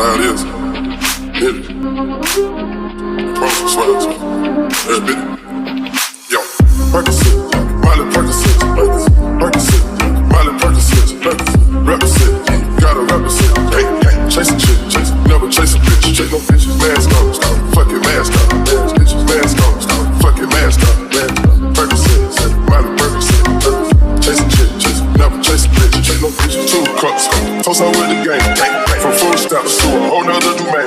how it is. Hit it. Promise to swear to it. Hit it. Yo, Percocet, Miley Percocet, Percocet, Miley Percocet, represent, gotta represent. Hey, hey, chase a chick, chase, never chase a bitch, chase no bitches. Mask on, fucking mask on, bitches, mask on, fucking mask on. Percocet, Miley Percocet, chase a chick, chase, never chase a bitch, chase no bitches. 2 cups, toast out with the game, from full step to a whole nother domain.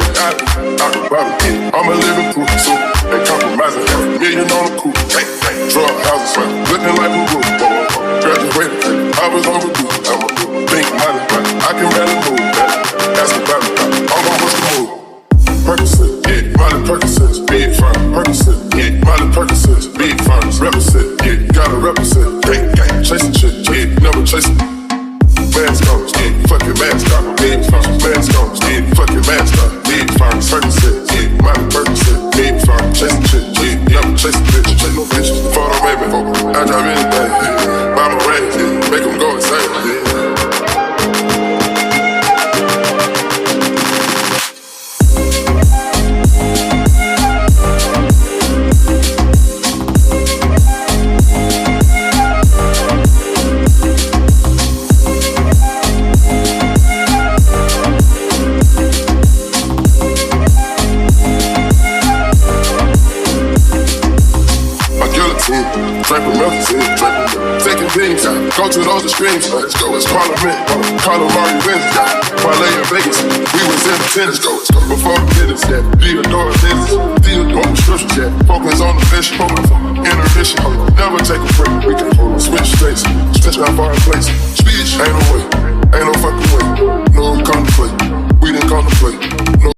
I'm a living proof, so ain't compromising. $1 million on the coupe, drug houses, looking like a roof. Graduated, I was overdue. I'm a pink money, I can barely move. Ask about it, I'm on what's the move. Percocet, yeah, Miley Percocet, big firm. Percocet, yeah, Miley Percocet, big firms. Represent, yeah, gotta represent. Gang, chase a chick, yeah, never chase a mask on, yeah, fucking mask on, big firms. Mask on, yeah, fucking mask on, big firms. Percocet, yeah, Miley Percocet, big firm. Chase a chick, yeah, never chase a bitch, chase no bitches. Photo baby, I drive anything, yeah. Buy my rings, yeah, make them go insane, yeah. Taking beams, go to those extremes. Let's go, it's Parliament. Call them Mari wins. Parlay in Vegas, we was in the tennis. Go, before the business, yeah. Theodore business, Theodore prescriptions, yeah. Focus on the mission, intermission. Never take a break. We can switch states, stretch out far in place. Speech ain't no way.